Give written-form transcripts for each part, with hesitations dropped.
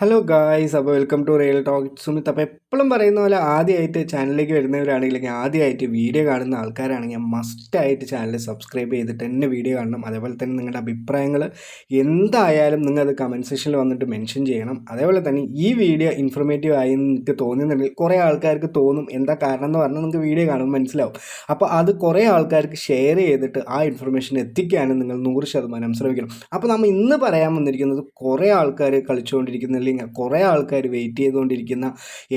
Hello guys, അപ്പോൾ welcome to real talk Sumit. അപ്പോൾ എപ്പോഴും പറയുന്ന പോലെ ആദ്യമായിട്ട് ചാനലിലേക്ക് വരുന്നവരാണെങ്കിൽ ആദ്യമായിട്ട് വീഡിയോ കാണുന്ന ആൾക്കാരാണെങ്കിൽ മസ്റ്റായിട്ട് ചാനൽ സബ്സ്ക്രൈബ് ചെയ്തിട്ട് തന്നെ വീഡിയോ കാണണം. അതേപോലെ തന്നെ നിങ്ങളുടെ അഭിപ്രായങ്ങൾ എന്തായാലും നിങ്ങൾ അത് കമൻറ്റ് സെക്ഷനിൽ വന്നിട്ട് മെൻഷൻ ചെയ്യണം. അതേപോലെ തന്നെ ഈ വീഡിയോ ഇൻഫർമേറ്റീവ് ആയി നിങ്ങൾക്ക് തോന്നുന്നുണ്ടെങ്കിൽ കുറേ ആൾക്കാർക്ക് തോന്നും, എന്താ കാരണം എന്ന് പറഞ്ഞാൽ നിങ്ങൾക്ക് വീഡിയോ കാണുമ്പോൾ മനസ്സിലാവും. അപ്പോൾ അത് കുറേ ആൾക്കാർക്ക് ഷെയർ ചെയ്തിട്ട് ആ ഇൻഫർമേഷൻ എത്തിക്കാനും നിങ്ങൾ 100% ശ്രമിക്കണം. അപ്പോൾ നമ്മൾ ഇന്ന് പറയാൻ വന്നിരിക്കുന്നത് കുറേ ആൾക്കാർ കളിച്ചുകൊണ്ടിരിക്കുന്ന, കുറേ ആൾക്കാർ വെയിറ്റ് ചെയ്തുകൊണ്ടിരിക്കുന്ന,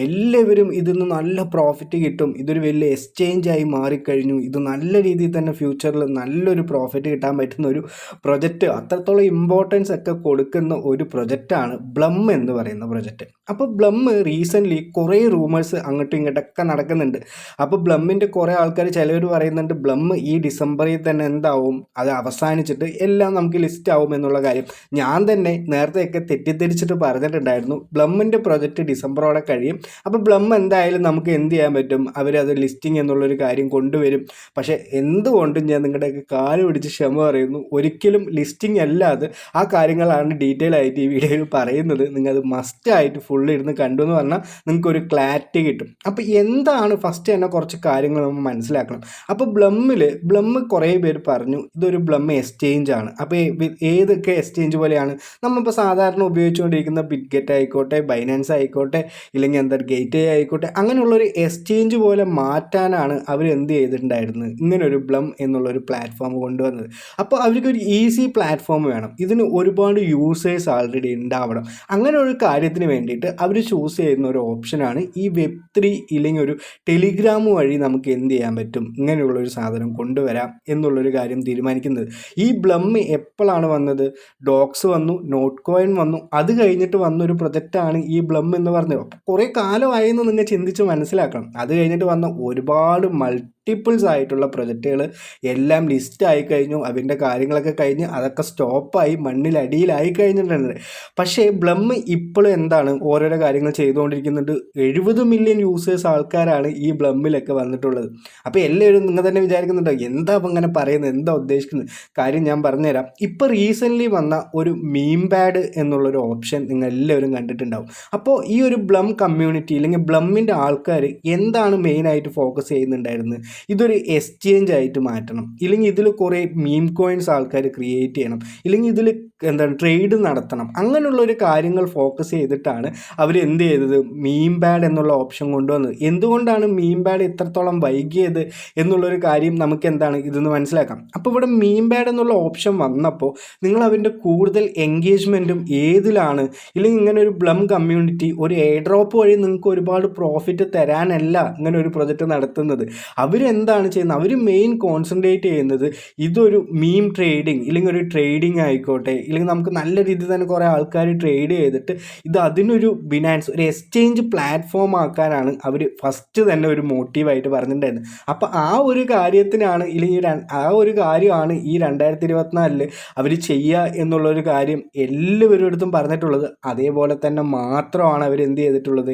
എല്ലാവരും ഇതിന്ന് നല്ല പ്രോഫിറ്റ് കിട്ടും, ഇതൊരു വലിയ എക്സ്ചേഞ്ചായി മാറിക്കഴിഞ്ഞു, ഇത് നല്ല രീതിയിൽ തന്നെ ഫ്യൂച്ചറിൽ നല്ലൊരു പ്രോഫിറ്റ് കിട്ടാൻ പറ്റുന്ന ഒരു പ്രൊജക്റ്റ്, അത്രത്തോളം ഇമ്പോർട്ടൻസ് ഒക്കെ കൊടുക്കുന്ന ഒരു പ്രൊജക്റ്റാണ് ബ്ലം എന്ന് പറയുന്ന പ്രൊജക്റ്റ്. അപ്പോൾ ബ്ലം റീസെൻ്റ്ലി കുറേ റൂമേഴ്സ് അങ്ങോട്ടും ഇങ്ങോട്ടൊക്കെ നടക്കുന്നുണ്ട്. അപ്പോൾ ബ്ലമ്മിൻ്റെ കുറേ ആൾക്കാർ ചിലവർ പറയുന്നുണ്ട് ബ്ലം ഈ ഡിസംബറിൽ തന്നെ എന്താവും, അത് അവസാനിച്ചിട്ട് എല്ലാം നമുക്ക് ലിസ്റ്റ് ആവും എന്നുള്ള കാര്യം. ഞാൻ തന്നെ നേരത്തെയൊക്കെ തെറ്റിദ്ധരിച്ചിട്ട് പറഞ്ഞിട്ടുണ്ടായിരുന്നു ബ്ലമ്മിൻ്റെ പ്രൊജക്റ്റ് ഡിസംബറോടെ കഴിയും, അപ്പോൾ ബ്ലം എന്തായാലും നമുക്ക് എന്ത് ചെയ്യാൻ പറ്റും, അവരത് ലിസ്റ്റിംഗ് എന്നുള്ളൊരു കാര്യം കൊണ്ടുവരും. പക്ഷേ എന്തുകൊണ്ടും ഞാൻ നിങ്ങളുടെയൊക്കെ കാല് പിടിച്ച് ക്ഷമ പറയുന്നു, ഒരിക്കലും ലിസ്റ്റിംഗ് അല്ലാതെ ആ കാര്യങ്ങളാണ് ഡീറ്റെയിൽ ആയിട്ട് ഈ വീഡിയോയിൽ പറയുന്നത്. നിങ്ങൾ അത് മസ്റ്റായിട്ട് ഫുള്ള് ഇരുന്ന് കണ്ടു എന്ന് പറഞ്ഞാൽ നിങ്ങൾക്കൊരു ക്ലാരിറ്റി കിട്ടും. അപ്പോൾ എന്താണ് ഫസ്റ്റ് തന്നെ കുറച്ച് കാര്യങ്ങൾ നമ്മൾ മനസ്സിലാക്കണം. അപ്പോൾ ബ്ലം കുറേ പേര് പറഞ്ഞു ഇതൊരു ബ്ലം എക്സ്ചേഞ്ച് ആണ്. അപ്പോൾ ഏതൊക്കെ എക്സ്ചേഞ്ച് പോലെയാണ് നമ്മളിപ്പോൾ സാധാരണ ഉപയോഗിച്ചുകൊണ്ടിരിക്കുന്ന ബിറ്റ്ഗെറ്റ് ആയിക്കോട്ടെ, ബൈനാൻസ് ആയിക്കോട്ടെ, ഇല്ലെങ്കിൽ ഗേറ്റ് ആയിക്കോട്ടെ, അങ്ങനെയുള്ളൊരു എക്സ്ചേഞ്ച് പോലെ മാറ്റാനാണ് അവർ എന്ത് ചെയ്തിട്ടുണ്ടായിരുന്നത്, ഇങ്ങനൊരു ബ്ലം എന്നുള്ളൊരു പ്ലാറ്റ്ഫോം കൊണ്ടുവന്നത്. അപ്പോൾ അവർക്കൊരു ഈസി പ്ലാറ്റ്ഫോം വേണം, ഇതിന് ഒരുപാട് യൂസേഴ്സ് ആൾറെഡി ഉണ്ടാവണം. അങ്ങനെ ഒരു കാര്യത്തിന് വേണ്ടിയിട്ട് അവർ ചൂസ് ചെയ്യുന്ന ഒരു ഓപ്ഷനാണ് ഈ Web3 ഇല്ലെങ്കിൽ ഒരു ടെലിഗ്രാം വഴി നമുക്ക് എന്ത് ചെയ്യാൻ പറ്റും, ഇങ്ങനെയുള്ളൊരു സാധനം കൊണ്ടുവരാം എന്നുള്ളൊരു കാര്യം തീരുമാനിക്കുന്നത്. ഈ ബ്ലം എപ്പോഴാണ് വന്നത്, ഡോക്സ് വന്നു, നോട്ട് കോയിൻ വന്നു, അത് കഴിഞ്ഞിട്ട് വന്നൊരു പ്രൊജക്റ്റാണ് ഈ ബ്ലം എന്ന് പറഞ്ഞത്. അപ്പോൾ കുറേ കാലമായെന്ന് നിങ്ങൾ ചിന്തിച്ച് മനസ്സിലാക്കണം. അത് കഴിഞ്ഞിട്ട് വന്ന ഒരുപാട് മൾട്ടിപ്പിൾസ് ആയിട്ടുള്ള പ്രൊജക്റ്റുകൾ എല്ലാം ലിസ്റ്റ് ആയി കഴിഞ്ഞു, അതിൻ്റെ കാര്യങ്ങളൊക്കെ കഴിഞ്ഞ് അതൊക്കെ സ്റ്റോപ്പായി മണ്ണിലടിയിലായി കഴിഞ്ഞിട്ടുണ്ട്. പക്ഷേ ബ്ലം ഇപ്പോഴും എന്താണ് ഓരോരോ കാര്യങ്ങൾ ചെയ്തുകൊണ്ടിരിക്കുന്നുണ്ട്. 70 മില്യൺ യൂസേഴ്സ് ആൾക്കാരാണ് ഈ ബ്ലമ്മിലൊക്കെ വന്നിട്ടുള്ളത്. അപ്പോൾ എല്ലാവരും നിങ്ങൾ തന്നെ വിചാരിക്കുന്നുണ്ടോ എന്താ അപ്പം അങ്ങനെ പറയുന്നത്, എന്താ ഉദ്ദേശിക്കുന്നത്, കാര്യം ഞാൻ പറഞ്ഞുതരാം. ഇപ്പോൾ റീസെൻ്റ്ലി വന്ന ഒരു മീം പാഡ് എന്നുള്ളൊരു ഓപ്ഷൻ നിങ്ങൾ എല്ലാവരും കണ്ടിട്ടുണ്ടാവും. അപ്പോൾ ഈ ഒരു ബ്ലം കമ്മ്യൂണിറ്റി അല്ലെങ്കിൽ ബ്ലമ്മിൻ്റെ ആൾക്കാർ എന്താണ് മെയിനായിട്ട് ഫോക്കസ് ചെയ്യുന്നുണ്ടായിരുന്നത്, ഇതൊരു എക്സ്ചേഞ്ച് ആയിട്ട് മാറ്റണം, ഇല്ലെങ്കിൽ ഇതിൽ കുറേ മീം കോയിൻസ് ആൾക്കാർ ക്രിയേറ്റ് ചെയ്യണം, ഇല്ലെങ്കിൽ ഇതിൽ എന്താണ് ട്രേഡ് നടത്തണം, അങ്ങനെയുള്ളൊരു കാര്യങ്ങൾ ഫോക്കസ് ചെയ്തിട്ടാണ് അവർ എന്ത് ചെയ്തത്, മീം പാഡ് എന്നുള്ള ഓപ്ഷൻ കൊണ്ടുവന്നത്. എന്തുകൊണ്ടാണ് മീം പാഡ് ഇത്രത്തോളം വൈകിയത് എന്നുള്ളൊരു കാര്യം നമുക്ക് എന്താണ് ഇതെന്ന് മനസ്സിലാക്കാം. അപ്പോൾ ഇവിടെ മീം പാഡ് എന്നുള്ള ഓപ്ഷൻ വന്നപ്പോൾ നിങ്ങൾ അതിൻ്റെ കൂടുതൽ എൻഗേജ്മെൻറ്റും ഏതിലാണ്, ഇല്ലെങ്കിൽ ഇങ്ങനെ ഒരു ബ്ലം കമ്മ്യൂണിറ്റി ഒരു എയർ ഡ്രോപ്പ് വഴി നിങ്ങൾക്ക് ഒരുപാട് പ്രോഫിറ്റ് തരാനല്ല ഇങ്ങനെ ഒരു പ്രൊജക്റ്റ് നടത്തുന്നത്. അവരെന്താണ് ചെയ്യുന്നത്, അവർ മെയിൻ കോൺസെൻട്രേറ്റ് ചെയ്യുന്നത് ഇതൊരു മീം ട്രേഡിങ് ഇല്ലെങ്കിൽ ഒരു ട്രേഡിങ് ആയിക്കോട്ടെ, ഇല്ലെങ്കിൽ നമുക്ക് നല്ല രീതിയിൽ തന്നെ കുറേ ആൾക്കാർ ട്രേഡ് ചെയ്തിട്ട് ഇത് അതിനൊരു ബിനാൻസ് ഒരു എക്സ്ചേഞ്ച് പ്ലാറ്റ്ഫോം ആക്കാനാണ് അവർ ഫസ്റ്റ് തന്നെ ഒരു മോട്ടീവായിട്ട് പറഞ്ഞിട്ടുണ്ടായിരുന്നത്. അപ്പോൾ ആ ഒരു കാര്യത്തിനാണ് ഇല്ലെങ്കിൽ ആ ഒരു കാര്യമാണ് ഈ 2024 അവർ ചെയ്യുക എന്നുള്ളൊരു കാര്യം എല്ലാവരുടെ അടുത്തും പറഞ്ഞിട്ടുള്ളത്. അതേപോലെ തന്നെ മാത്രമാണ് അവർ എന്ത് ചെയ്തിട്ടുള്ളത്.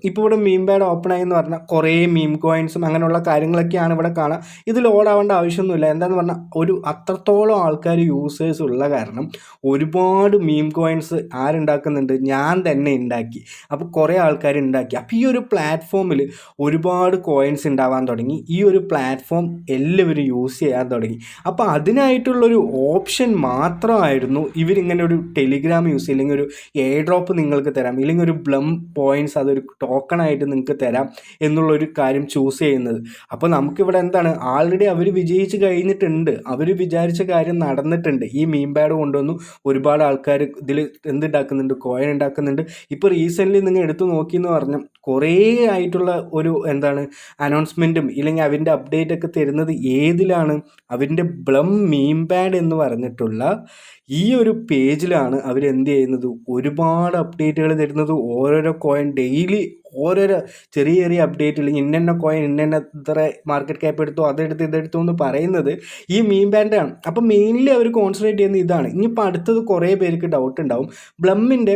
ഇപ്പോൾ ഇവിടെ മീം പാഡ് ഓപ്പൺ ആയി എന്ന് പറഞ്ഞാൽ കുറേ മീം കോയിൻസും അങ്ങനെയുള്ള കാര്യങ്ങളൊക്കെയാണ് ഇവിടെ കാണാം. ഇത് ലോഡ് ആവേണ്ട ആവശ്യമൊന്നുമില്ല. എന്താണെന്ന് പറഞ്ഞാൽ ഒരു അത്രത്തോളം ആൾക്കാർ യൂസേഴ്സ് ഉള്ള കാരണം ഒരുപാട് മീം കോയിൻസ് ആരുണ്ടാക്കുന്നുണ്ട്, ഞാൻ തന്നെ ഉണ്ടാക്കി. അപ്പോൾ കുറേ ആൾക്കാർ ഉണ്ടാക്കി. അപ്പോൾ ഈ ഒരു പ്ലാറ്റ്ഫോമിൽ ഒരുപാട് കോയിൻസ് ഉണ്ടാവാൻ തുടങ്ങി, ഈ ഒരു പ്ലാറ്റ്ഫോം എല്ലാവരും യൂസ് ചെയ്യാൻ തുടങ്ങി. അപ്പോൾ അതിനായിട്ടുള്ളൊരു ഓപ്ഷൻ മാത്രമായിരുന്നു ഇവരിങ്ങനെ ഒരു ടെലിഗ്രാം യൂസ് ചെയ്യും, ഇല്ലെങ്കിൽ ഒരു എയർ ഡ്രോപ്പ് നിങ്ങൾക്ക് തരാം, ഇല്ലെങ്കിൽ ഒരു ബ്ലം പോയിൻറ്റ്സ് അതൊരു ടോക്കണായിട്ട് നിങ്ങൾക്ക് തരാം എന്നുള്ളൊരു കാര്യം ചൂസ് ചെയ്യുന്നത്. അപ്പോൾ നമുക്കിവിടെ എന്താണ് ആൾറെഡി അവർ വിജയിച്ച് കഴിഞ്ഞിട്ടുണ്ട്, അവർ വിചാരിച്ച കാര്യം നടന്നിട്ടുണ്ട്. ഈ മീം പാഡ് കൊണ്ടുവന്നു, ഒരുപാട് ആൾക്കാർ ഇതിൽ എന്തുണ്ടാക്കുന്നുണ്ട്, കോയിൻ ഉണ്ടാക്കുന്നുണ്ട്. ഇപ്പോൾ റീസെൻ്റ്ലി നിങ്ങൾ എടുത്തു നോക്കിയെന്ന് പറഞ്ഞാൽ കുറേ ആയിട്ടുള്ള ഒരു അനൗൺസ്മെൻറ്റും ഇല്ലെങ്കിൽ അതിൻ്റെ അപ്ഡേറ്റ് ഒക്കെ തരുന്നത് ഏതിലാണ്, അവൻ്റെ ബ്ലം മീം പാഡ് എന്ന് പറഞ്ഞിട്ടുള്ള ഈ ഒരു പേജിലാണ് അവരെന്ത് ചെയ്യുന്നത്, ഒരുപാട് അപ്ഡേറ്റുകൾ തരുന്നത്. ഓരോരോ കോയിൻ ഡെയിലി ഓരോരോ ചെറിയ ചെറിയ അപ്ഡേറ്റ്, ഇല്ലെങ്കിൽ ഇന്ന കോയിൻ ഇന്ന ഇത്ര മാർക്കറ്റ് ക്യാപ്പ് എടുത്തു, അതെടുത്ത് ഇതെടുത്തു എന്ന് പറയുന്നത് ഈ മീം പാഡാണ്. അപ്പോൾ മെയിൻലി അവർ കോൺസെൻട്രേറ്റ് ചെയ്യുന്നത് ഇതാണ്. ഇനിയിപ്പോൾ അടുത്തത് കുറേ പേർക്ക് ഡൗട്ട് ഉണ്ടാവും, ബ്ലമ്മിൻ്റെ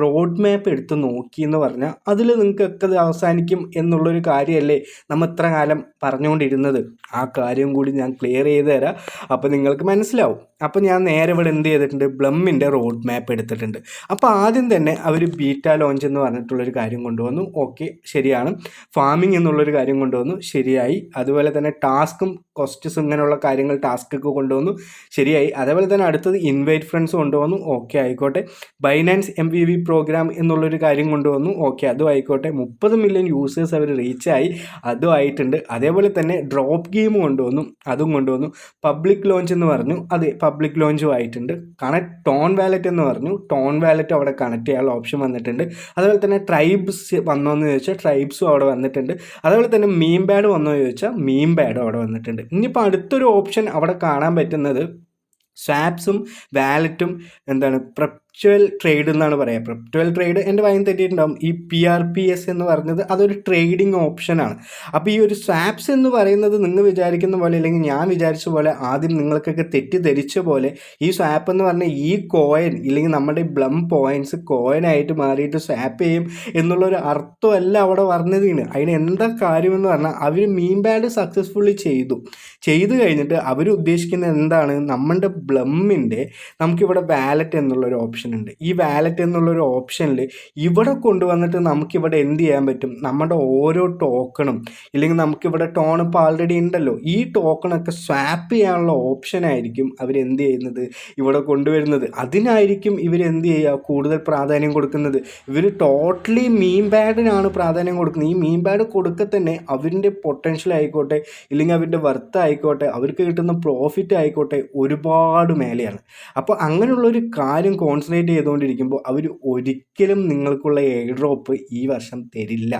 റോഡ് മാപ്പ് എടുത്ത് നോക്കി എന്ന് പറഞ്ഞാൽ അതിൽ നിങ്ങൾക്കൊക്കെ അത് അവസാനിക്കും എന്നുള്ളൊരു കാര്യമല്ലേ നമ്മൾ ഇത്ര കാലം പറഞ്ഞുകൊണ്ടിരുന്നത്. ആ കാര്യം കൂടി ഞാൻ ക്ലിയർ ചെയ്ത് തരാം, അപ്പോൾ നിങ്ങൾക്ക് മനസ്സിലാവും. അപ്പോൾ ഞാൻ നേരെ ഇവിടെ എന്ത് ചെയ്തിട്ടുണ്ട്, ബ്ലമ്മിൻ്റെ റോഡ് മാപ്പ് എടുത്തിട്ടുണ്ട്. അപ്പോൾ ആദ്യം തന്നെ അവർ ബീറ്റ ലോഞ്ച് എന്ന് പറഞ്ഞിട്ടുള്ളൊരു കാര്യം കൊണ്ടുവന്നു. ഓക്കെ, ശരിയാണ്. ഫാമിംഗ് എന്നുള്ളൊരു കാര്യം കൊണ്ടുവന്നു, ശരിയായി. അതുപോലെ തന്നെ ടാസ്കും കോസ്റ്റസും ഇങ്ങനെയുള്ള കാര്യങ്ങൾ ടാസ്കൊക്കെ കൊണ്ടുവന്നു, ശരിയായി. അതേപോലെ തന്നെ അടുത്തത് ഇൻവൈറ്റ് ഫ്രണ്ട്സ് കൊണ്ടുവന്നു, ഓക്കെ ആയിക്കോട്ടെ. ബൈനാൻസ് MVP പ്രോഗ്രാം എന്നുള്ളൊരു കാര്യം കൊണ്ടുവന്നു, ഓക്കെ അതും ആയിക്കോട്ടെ. 30 മില്യൺ യൂസേഴ്സ് അവർ റീച്ചായി, അതും ആയിട്ടുണ്ട്. അതേപോലെ തന്നെ ഡ്രോപ്പ് ഗെയിം കൊണ്ടുവന്നു, അതും കൊണ്ടുവന്നു. പബ്ലിക് ലോഞ്ച് എന്ന് പറഞ്ഞു, അത് പബ്ലിക് ലോഞ്ചും ആയിട്ടുണ്ട്. ടോൺ വാലറ്റ് എന്ന് പറഞ്ഞു, ടോൺ വാലറ്റ് അവിടെ കണക്ട് ചെയ്യാനുള്ള ഓപ്ഷൻ വന്നിട്ടുണ്ട്. അതുപോലെ തന്നെ ട്രൈബ്സ് വന്നോന്ന് ചോദിച്ചാൽ ട്രൈബ്സും അവിടെ വന്നിട്ടുണ്ട്. അതുപോലെ തന്നെ മീം ബാഡ് വന്നോ ചോദിച്ചാൽ മീം ബാഡും അവിടെ വന്നിട്ടുണ്ട്. ഇനിയിപ്പോൾ അടുത്തൊരു ഓപ്ഷൻ അവിടെ കാണാൻ പറ്റുന്നത് സ്വാപ്സും വാലറ്റും എന്താണ് പ്രപ്ച്വൽ ട്രേഡ് എന്നാണ് പറയുക. പ്രപ്ച്വൽ ട്രേഡ് എൻ്റെ വായം തെറ്റിയിട്ടുണ്ടാകും. ഈ PRPS എന്ന് പറഞ്ഞത് അതൊരു ട്രേഡിങ് ഓപ്ഷനാണ്. അപ്പോൾ ഈ ഒരു സ്വാപ്സ് എന്ന് പറയുന്നത് നിങ്ങൾ വിചാരിക്കുന്ന പോലെ അല്ലെങ്കിൽ ഞാൻ വിചാരിച്ച പോലെ ആദ്യം നിങ്ങൾക്കൊക്കെ തെറ്റിദ്ധരിച്ച പോലെ ഈ സ്വാപ്പ് എന്ന് പറഞ്ഞാൽ ഈ കോയിൻ ഇല്ലെങ്കിൽ നമ്മുടെ ബ്ലം പോയിൻറ്റ്സ് കോയിനായിട്ട് മാറിയിട്ട് സ്വാപ്പ് ചെയ്യും എന്നുള്ളൊരു അർത്ഥമല്ല അവിടെ പറഞ്ഞതിന്. അതിന് എന്താ കാര്യമെന്ന് പറഞ്ഞാൽ അവർ മീം ബാഡ് സക്സസ്ഫുള്ളി ചെയ്തു കഴിഞ്ഞിട്ട് അവർ ഉദ്ദേശിക്കുന്നത് എന്താണ്, നമ്മുടെ ബ്ലമ്മിൻ്റെ നമുക്കിവിടെ വാലറ്റ് എന്നുള്ളൊരു ഓപ്ഷൻ ഉണ്ട്. ഈ വാലറ്റ് എന്നുള്ളൊരു ഓപ്ഷനിൽ ഇവിടെ കൊണ്ടുവന്നിട്ട് നമുക്കിവിടെ എന്ത് ചെയ്യാൻ പറ്റും, നമ്മുടെ ഓരോ ടോക്കണും ഇല്ലെങ്കിൽ നമുക്കിവിടെ ടോൺ ഇപ്പോൾ ആൾറെഡി ഉണ്ടല്ലോ, ഈ ടോക്കണൊക്കെ സ്വാപ്പ് ചെയ്യാനുള്ള ഓപ്ഷനായിരിക്കും അവരെന്ത് ചെയ്യുന്നത്, ഇവിടെ കൊണ്ടുവരുന്നത്. അതിനായിരിക്കും ഇവരെന്ത് ചെയ്യുക, കൂടുതൽ പ്രാധാന്യം കൊടുക്കുന്നത്. ഇവർ ടോട്ടലി മീം ബാഡിനാണ് പ്രാധാന്യം കൊടുക്കുന്നത്. ഈ മീം ബാഡ് കൊടുക്കുക തന്നെ അവരുടെ പൊട്ടൻഷ്യൽ ആയിക്കോട്ടെ ഇല്ലെങ്കിൽ അവരുടെ വർത്ത് ആയിക്കോട്ടെ അവർക്ക് കിട്ടുന്ന പ്രോഫിറ്റ് ആയിക്കോട്ടെ ഒരുപാട് മേലെയാണ്. അപ്പോൾ അങ്ങനെയുള്ളൊരു കാര്യം കോൺസെൻട്രേറ്റ് ചെയ്തുകൊണ്ടിരിക്കുമ്പോൾ അവർ ഒരിക്കലും നിങ്ങൾക്കുള്ള എയർ ഡ്രോപ്പ് ഈ വർഷം തരില്ല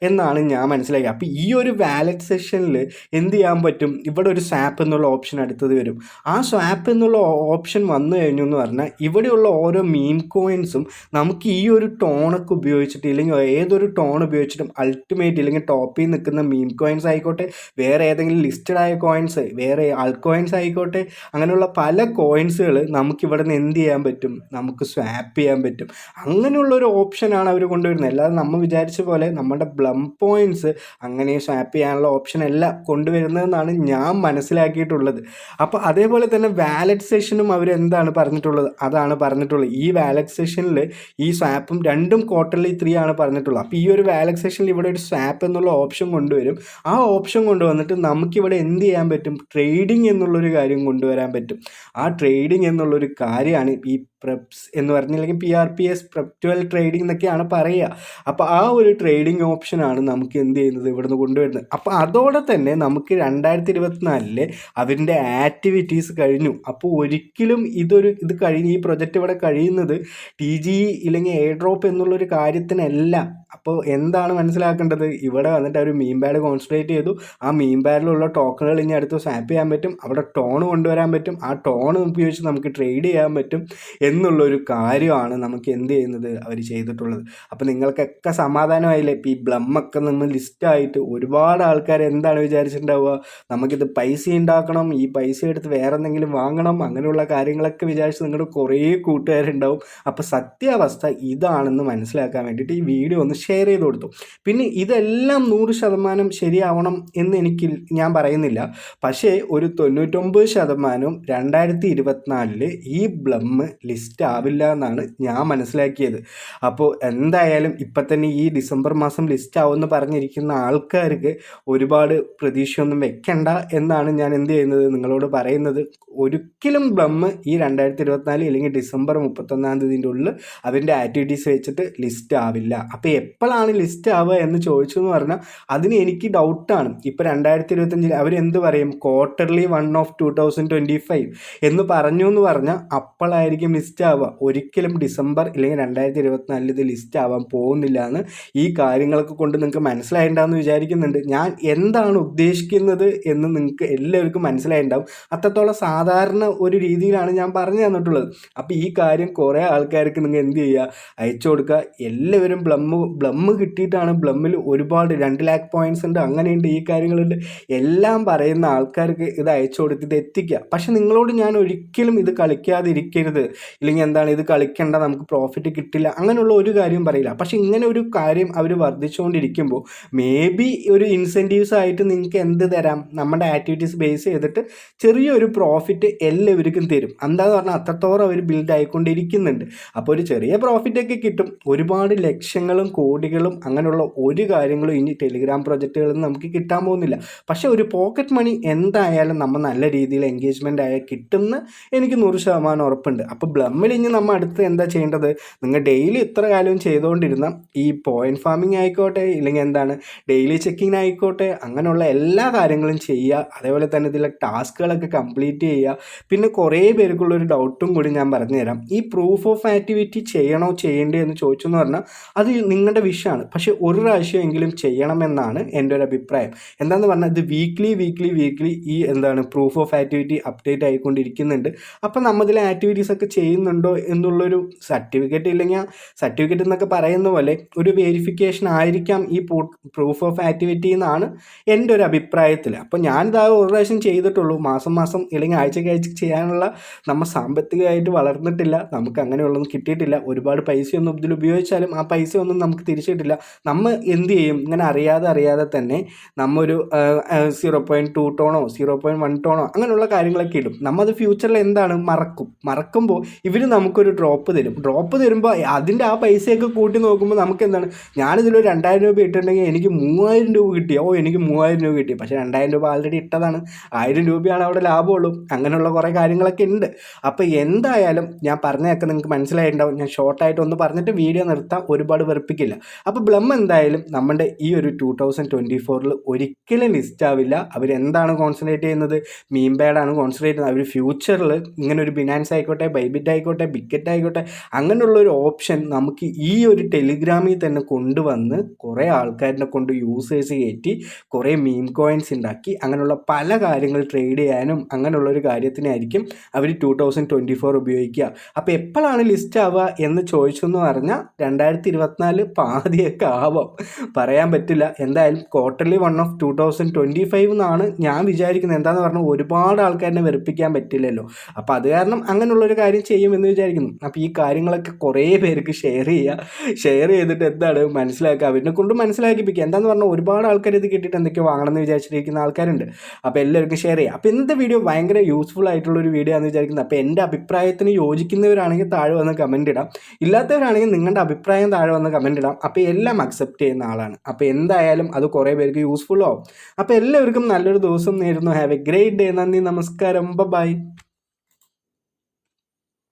എന്നാണ് ഞാൻ മനസ്സിലാക്കിയത്. അപ്പോൾ ഈ ഒരു വാലറ്റ് സെഷനിൽ എന്ത് ചെയ്യാൻ പറ്റും, ഇവിടെ ഒരു സ്വാപ്പ് എന്നുള്ള ഓപ്ഷൻ അടുത്തത് വരും. ആ സ്വാപ്പ് എന്നുള്ള ഓപ്ഷൻ വന്നു കഴിഞ്ഞു എന്ന് പറഞ്ഞാൽ ഇവിടെയുള്ള ഓരോ മീം കോയിൻസും നമുക്ക് ഈ ഒരു ടോണൊക്കെ ഉപയോഗിച്ചിട്ട് ഇല്ലെങ്കിൽ ഏതൊരു ടോൺ ഉപയോഗിച്ചിട്ടും അൾട്ടിമേറ്റ് ഇല്ലെങ്കിൽ ടോപ്പിൽ നിൽക്കുന്ന മീം കോയിൻസ് ആയിക്കോട്ടെ, വേറെ ഏതെങ്കിലും ലിസ്റ്റഡ് ആയ കോയിൻസ്, വേറെ ആൾ കോയിൻസ് ആയിക്കോട്ടെ, അങ്ങനെയുള്ള പല കോയിൻസുകൾ നമുക്കിവിടെ നിന്ന് എന്ത് ചെയ്യാൻ പറ്റും, നമുക്ക് സ്വാപ്പ് ചെയ്യാൻ പറ്റും. അങ്ങനെയുള്ളൊരു ഓപ്ഷനാണ് അവർ കൊണ്ടുവരുന്നത്. അല്ലാതെ നമ്മൾ വിചാരിച്ച പോലെ നമ്മുടെ ബ്ലം പോയിൻറ്റ്സ് അങ്ങനെ സ്വാപ്പ് ചെയ്യാനുള്ള ഓപ്ഷനല്ല കൊണ്ടുവരുന്നതെന്നാണ് ഞാൻ മനസ്സിലാക്കിയിട്ടുള്ളത്. അപ്പോൾ അതേപോലെ തന്നെ വാലറ്റ് സെഷനും അവരെന്താണ് പറഞ്ഞിട്ടുള്ളത്, അതാണ് പറഞ്ഞിട്ടുള്ളത്. ഈ വാലറ്റ് സെഷനിൽ ഈ സ്വാപ്പും രണ്ടും ക്വാർട്ടർലി 3 ആണ് പറഞ്ഞിട്ടുള്ളത്. അപ്പോൾ ഈ ഒരു വാലറ്റ് സെഷനിൽ ഇവിടെ ഒരു സ്വാപ്പ് എന്നുള്ള ഓപ്ഷൻ കൊണ്ടുവരും. ആ ഓപ്ഷൻ കൊണ്ടുവന്നിട്ട് നമുക്കിവിടെ എന്ത് ചെയ്യാൻ പറ്റും, ട്രേഡിംഗ് എന്നുള്ളൊരു കാര്യം കൊണ്ടുവരാൻ പറ്റും. ആ ട്രേഡിംഗ് എന്നുള്ളൊരു കാര്യമാണ് ഈ പ്രപ്സ് എന്ന് പറഞ്ഞില്ലെങ്കിൽ PRPS പ്രപ്ച്വൽ ട്രേഡിംഗ് എന്നൊക്കെയാണ് പറയുക. അപ്പോൾ ആ ഒരു ട്രേഡിംഗ് ഓപ്ഷനാണ് നമുക്ക് എന്ത് ചെയ്യുന്നത്, ഇവിടുന്ന് കൊണ്ടുവരുന്നത്. അപ്പോൾ അതോടെ തന്നെ നമുക്ക് 2024 അവരുടെ ആക്ടിവിറ്റീസ് കഴിഞ്ഞു. അപ്പോൾ ഒരിക്കലും ഇത് കഴിഞ്ഞ് ഈ പ്രൊജക്റ്റ് ഇവിടെ കഴിയുന്നത് TGE ഇല്ലെങ്കിൽ എയർ ഡ്രോപ്പ് എന്നുള്ളൊരു കാര്യത്തിനല്ല. അപ്പോൾ എന്താണ് മനസ്സിലാക്കേണ്ടത്, ഇവിടെ വന്നിട്ട് അവർ മീം ബാഡ് കോൺസെൻട്രേറ്റ് ചെയ്തു. ആ മീം ബാഡിലുള്ള ടോക്കണുകൾ ഇനി അടുത്ത് സ്വാപ്പ് ചെയ്യാൻ പറ്റും, അവിടെ ടോൺ കൊണ്ടുവരാൻ പറ്റും, ആ ടോൺ ഉപയോഗിച്ച് നമുക്ക് ട്രേഡ് ചെയ്യാൻ പറ്റും എന്നുള്ളൊരു കാര്യമാണ് നമുക്ക് എന്ത് ചെയ്യുന്നത് അവർ ചെയ്തിട്ടുള്ളത്. അപ്പോൾ നിങ്ങൾക്കൊക്കെ സമാധാനമായില്ലേ. ഇപ്പോൾ ഈ ബ്ലമ്മൊക്കെ നമ്മൾ ലിസ്റ്റായിട്ട് ഒരുപാട് ആൾക്കാർ എന്താണ് വിചാരിച്ചിട്ടുണ്ടാവുക, നമുക്കിത് പൈസ ഉണ്ടാക്കണം, ഈ പൈസ എടുത്ത് വേറെ എന്തെങ്കിലും വാങ്ങണം, അങ്ങനെയുള്ള കാര്യങ്ങളൊക്കെ വിചാരിച്ച് നിങ്ങളുടെ കുറേ കൂട്ടുകാരുണ്ടാവും. അപ്പോൾ സത്യാവസ്ഥ ഇതാണെന്ന് മനസ്സിലാക്കാൻ വേണ്ടിയിട്ട് ഈ വീഡിയോ ഒന്ന് ഷെയർ ചെയ്ത് കൊടുത്തു. പിന്നെ ഇതെല്ലാം 100% ശരിയാവണം എന്ന് ഞാൻ പറയുന്നില്ല. പക്ഷേ ഒരു 99% 2024 ഈ ബ്ലമ്മ് ലിസ്റ്റ് ആവില്ല എന്നാണ് ഞാൻ മനസ്സിലാക്കിയത്. അപ്പോൾ എന്തായാലും ഇപ്പം തന്നെ ഈ ഡിസംബർ മാസം ലിസ്റ്റ് ആവുമെന്ന് പറഞ്ഞിരിക്കുന്ന ആൾക്കാർക്ക് ഒരുപാട് പ്രതീക്ഷയൊന്നും വെക്കണ്ട എന്നാണ് ഞാൻ എന്ത് ചെയ്യുന്നത്, നിങ്ങളോട് പറയുന്നത്. ഒരിക്കലും ബ്ലമ്മ് ഈ 2024 അല്ലെങ്കിൽ ഡിസംബർ 31 ഉള്ളിൽ അവൻ്റെ ആക്ടിവിറ്റീസ് വെച്ചിട്ട് ലിസ്റ്റ് ആവില്ല. അപ്പോൾ എപ്പോഴാണ് ലിസ്റ്റ് ആവുക എന്ന് ചോദിച്ചു എന്ന് പറഞ്ഞാൽ അതിന് എനിക്ക് ഡൗട്ടാണ്. ഇപ്പോൾ 2025 അവരെന്ത് പറയും, ക്വാർട്ടർലി 1 of 2025 എന്ന് പറഞ്ഞു എന്ന് പറഞ്ഞാൽ അപ്പോഴായിരിക്കും ലിസ്റ്റ് ആവുക. ഒരിക്കലും ഡിസംബർ ഇല്ലെങ്കിൽ 2024 ഇത് ലിസ്റ്റ് ആവാൻ പോകുന്നില്ല എന്ന് ഈ കാര്യങ്ങളൊക്കെ കൊണ്ട് നിങ്ങൾക്ക് മനസ്സിലായിട്ടുണ്ടാവുമെന്ന് വിചാരിക്കുന്നുണ്ട്. ഞാൻ എന്താണ് ഉദ്ദേശിക്കുന്നത് എന്ന് നിങ്ങൾക്ക് എല്ലാവർക്കും മനസ്സിലായിട്ടുണ്ടാവും. അത്രത്തോളം സാധാരണ ഒരു രീതിയിലാണ് ഞാൻ പറഞ്ഞു തന്നിട്ടുള്ളത്. അപ്പോൾ ഈ കാര്യം കുറേ ആൾക്കാർക്ക് നിങ്ങൾ എന്ത് ചെയ്യുക, അയച്ചു കൊടുക്കുക. എല്ലാവരും ബ്ലമ്മ് കിട്ടിയിട്ടാണ്, ബ്ലമ്മിൽ ഒരുപാട് 2 lakh പോയിൻറ്റ്സ് ഉണ്ട്, അങ്ങനെയുണ്ട്, ഈ കാര്യങ്ങളുണ്ട്, എല്ലാം പറയുന്ന ആൾക്കാർക്ക് ഇത് അയച്ചു കൊടുത്തിട്ട് എത്തിക്കുക. പക്ഷെ നിങ്ങളോട് ഞാൻ ഒരിക്കലും ഇത് കളിക്കാതിരിക്കരുത്, ഇല്ലെങ്കിൽ എന്താണ് ഇത് കളിക്കേണ്ട, നമുക്ക് പ്രോഫിറ്റ് കിട്ടില്ല, അങ്ങനെയുള്ള ഒരു കാര്യവും പറയില്ല. പക്ഷേ ഇങ്ങനെ ഒരു കാര്യം അവർ വർദ്ധിച്ചുകൊണ്ടിരിക്കുമ്പോൾ മേ ബി ഒരു ഇൻസെൻറ്റീവ്സ് ആയിട്ട് നിങ്ങൾക്ക് എന്ത് തരാം, നമ്മുടെ ആക്ടിവിറ്റീസ് ബേസ് ചെയ്തിട്ട് ചെറിയൊരു പ്രോഫിറ്റ് എല്ലാവർക്കും തരും. എന്താന്ന് പറഞ്ഞാൽ അത്രത്തോളം അവർ ബിൽഡ് ആയിക്കൊണ്ടിരിക്കുന്നുണ്ട്. അപ്പോൾ ഒരു ചെറിയ പ്രോഫിറ്റൊക്കെ കിട്ടും. ഒരുപാട് ലക്ഷങ്ങളും കോടികളും അങ്ങനെയുള്ള ഒരു കാര്യങ്ങളും ഇനി ടെലിഗ്രാം പ്രൊജക്റ്റുകളിൽ നിന്ന് നമുക്ക് കിട്ടാൻ പോകുന്നില്ല. പക്ഷേ ഒരു പോക്കറ്റ് മണി എന്തായാലും നമ്മൾ നല്ല രീതിയിൽ എൻഗേജ്മെൻ്റ് ആയാൽ കിട്ടുമെന്ന് എനിക്ക് 100% ഉറപ്പുണ്ട്. അപ്പോൾ ബ്ലമ്മിൽ ഇനി നമ്മൾ അടുത്ത് എന്താ ചെയ്യേണ്ടത്, നിങ്ങൾ ഡെയിലി ഇത്ര കാലവും ചെയ്തുകൊണ്ടിരുന്ന ഈ പോയിന്റ് ഫാമിംഗ് ആയിക്കോട്ടെ, ഇല്ലെങ്കിൽ എന്താണ് ഡെയിലി ചെക്കിങ് ആയിക്കോട്ടെ, അങ്ങനെയുള്ള എല്ലാ കാര്യങ്ങളും ചെയ്യുക. അതേപോലെ തന്നെ ഇതിലെ ടാസ്കുകളൊക്കെ കംപ്ലീറ്റ് ചെയ്യുക. പിന്നെ കുറേ പേർക്കുള്ളൊരു ഡൗട്ടും കൂടി ഞാൻ പറഞ്ഞുതരാം. ഈ പ്രൂഫ് ഓഫ് ആക്ടിവിറ്റി ചെയ്യണോ ചെയ്യേണ്ടേ എന്ന് ചോദിച്ചു എന്ന് പറഞ്ഞാൽ അത് നിങ്ങളുടെ വിഷയമാണ്. പക്ഷേ ഒരു പ്രാവശ്യമെങ്കിലും ചെയ്യണമെന്നാണ് എൻ്റെ ഒരു അഭിപ്രായം. എന്താണെന്ന് പറഞ്ഞാൽ ഇത് വീക്ക്ലി ഈ എന്താണ് പ്രൂഫ് ഓഫ് ആക്ടിവിറ്റി അപ്ഡേറ്റ് ആയിക്കൊണ്ടിരിക്കുന്നുണ്ട്. അപ്പം നമ്മളിതിലെ ആക്ടിവിറ്റീസ് ഒക്കെ ചെയ്യുന്നുണ്ടോ എന്നുള്ളൊരു സർട്ടിഫിക്കറ്റ്, ഇല്ലെങ്കിൽ സർട്ടിഫിക്കറ്റ് എന്നൊക്കെ പറയുന്ന പോലെ ഒരു വെരിഫിക്കേഷൻ ആയിരിക്കാം ഈ പ്രൂഫ് ഓഫ് ആക്ടിവിറ്റി എന്നാണ് എൻ്റെ ഒരു അഭിപ്രായത്തിൽ. അപ്പോൾ ഞാനിത് ആ ഒരു പ്രാവശ്യം ചെയ്തിട്ടുള്ളൂ. മാസം ഇല്ലെങ്കിൽ ആഴ്ചയ്ക്ക് ചെയ്യാനുള്ള നമ്മൾ സാമ്പത്തികമായിട്ട് വളർന്നിട്ടില്ല, നമുക്ക് അങ്ങനെയുള്ളതൊന്നും കിട്ടിയിട്ടില്ല. ഒരുപാട് പൈസയൊന്നും ഇതിൽ ഉപയോഗിച്ചാലും ആ പൈസയൊന്നും നമുക്ക് തിരിച്ചിട്ടില്ല. നമ്മൾ എന്ത് ചെയ്യും, ഇങ്ങനെ അറിയാതെ തന്നെ നമ്മ ഒരു 0.2 ടോണോ 0.1 ടോണോ അങ്ങനെയുള്ള കാര്യങ്ങളൊക്കെ ഇടും. നമ്മത് ഫ്യൂച്ചറിൽ എന്താണ് മറക്കുമ്പോൾ ഇവർ നമുക്കൊരു ഡ്രോപ്പ് തരുമ്പോൾ അതിൻ്റെ ആ പൈസയൊക്കെ കൂട്ടി നോക്കുമ്പോൾ നമുക്ക് എന്താണ്, ഞാനിതിലൊരു 2000 രൂപ ഇട്ടിട്ടുണ്ടെങ്കിൽ എനിക്ക് 3000 രൂപ കിട്ടി. എനിക്ക് 3000 രൂപ കിട്ടി. പക്ഷേ 2000 രൂപ ആൾറെഡി ഇട്ടതാണ്. 1000 രൂപയാണ് അവിടെ ലാഭമുള്ളൂ. അങ്ങനെയുള്ള കുറേ കാര്യങ്ങളൊക്കെ ഉണ്ട്. അപ്പോൾ എന്തായാലും ഞാൻ പറഞ്ഞതൊക്കെ നിങ്ങൾക്ക് മനസ്സിലായിട്ടുണ്ടാവും. ഞാൻ ഷോർട്ടായിട്ട് ഒന്ന് പറഞ്ഞിട്ട് വീഡിയോ നിർത്താം, ഒരുപാട് വെറുപ്പിക്കില്ല. അപ്പോൾ ബ്ലം എന്തായാലും നമ്മുടെ ഈ ഒരു 2024 ഒരിക്കലും ലിസ്റ്റ് ആവില്ല. അവരെന്താണ് കോൺസെൻട്രേറ്റ് ചെയ്യുന്നത്, മീം പാഡാണ് കോൺസെൻട്രേറ്റ് ചെയ്യുന്നത്. അവർ ഫ്യൂച്ചറിൽ ഇങ്ങനെ ഒരു ബിനാൻസ് ആയിക്കോട്ടെ, ബൈബിറ്റ് ആയിക്കോട്ടെ, ബിക്കറ്റ് ആയിക്കോട്ടെ, അങ്ങനെയുള്ളൊരു ഓപ്ഷൻ നമുക്ക് ഈ ഒരു ടെലിഗ്രാമിൽ തന്നെ കൊണ്ടുവന്ന് കുറേ ആൾക്കാരിനെ കൊണ്ട് യൂസേഴ്സ് കയറ്റി കുറേ മീം കോയിൻസ് ഉണ്ടാക്കി അങ്ങനെയുള്ള പല കാര്യങ്ങൾ ട്രേഡ് ചെയ്യാനും അങ്ങനെയുള്ളൊരു കാര്യത്തിനായിരിക്കും അവർ 2024 ഉപയോഗിക്കുക. അപ്പോൾ എപ്പോഴാണ് ലിസ്റ്റ് ആവുക എന്ന് ചോദിച്ചെന്ന് പറഞ്ഞാൽ 2024 പാതിയൊക്കെ ആവാം, പറയാൻ പറ്റില്ല. എന്തായാലും ക്വാർട്ടർലി 1 ഓഫ് 2025 എന്നാണ് ഞാൻ വിചാരിക്കുന്നത്. എന്താണെന്ന് പറഞ്ഞാൽ ഒരുപാട് ആൾക്കാരിനെ വെറുപ്പിക്കാൻ പറ്റില്ലല്ലോ. അപ്പോൾ അത് കാരണം അങ്ങനെയുള്ളൊരു കാര്യം ചെയ്യുമെന്ന് വിചാരിക്കുന്നു. അപ്പോൾ ഈ കാര്യങ്ങളൊക്കെ കുറേ പേർക്ക് ഷെയർ ചെയ്തിട്ട് എന്താണ് മനസ്സിലാക്കുക, അവരിനെ കൊണ്ട് മനസ്സിലാക്കിപ്പിക്കുക. എന്താണെന്ന് പറഞ്ഞാൽ ഒരുപാട് ആൾക്കാർ ഇത് കിട്ടിയിട്ട് എന്തൊക്കെയോ വാങ്ങണമെന്ന് വിചാരിച്ചിരിക്കുന്ന ആൾക്കാരുണ്ട്. അപ്പോൾ എല്ലാവർക്കും ഷെയർ ചെയ്യുക. അപ്പോൾ ഇന്നത്തെ വീഡിയോ ഭയങ്കര യൂസ്ഫുൾ ആയിട്ടുള്ളൊരു വീഡിയോ ആണെന്ന് വിചാരിക്കുന്നത്. അപ്പോൾ എൻ്റെ അഭിപ്രായത്തിന് യോജിക്കുന്നവരാണെങ്കിൽ താഴെ വന്ന് കമൻറ്റ് ഇടാം, ഇല്ലാത്തവരാണെങ്കിൽ നിങ്ങളുടെ അഭിപ്രായം താഴെ വന്ന് കമൻറ്റ് ഇടാം. അപ്പോൾ എല്ലാം അക്സെപ്റ്റ് ചെയ്യുന്ന ആളാണ്. അപ്പോൾ എന്തായാലും അത് കുറേ പേർക്ക് യൂസ്ഫുൾ ആവും. അപ്പോൾ എല്ലാവർക്കും നല്ലൊരു ദിവസം നേരുന്നു. Have A great day. നന്ദി, നമസ്കാരം, ബൈ.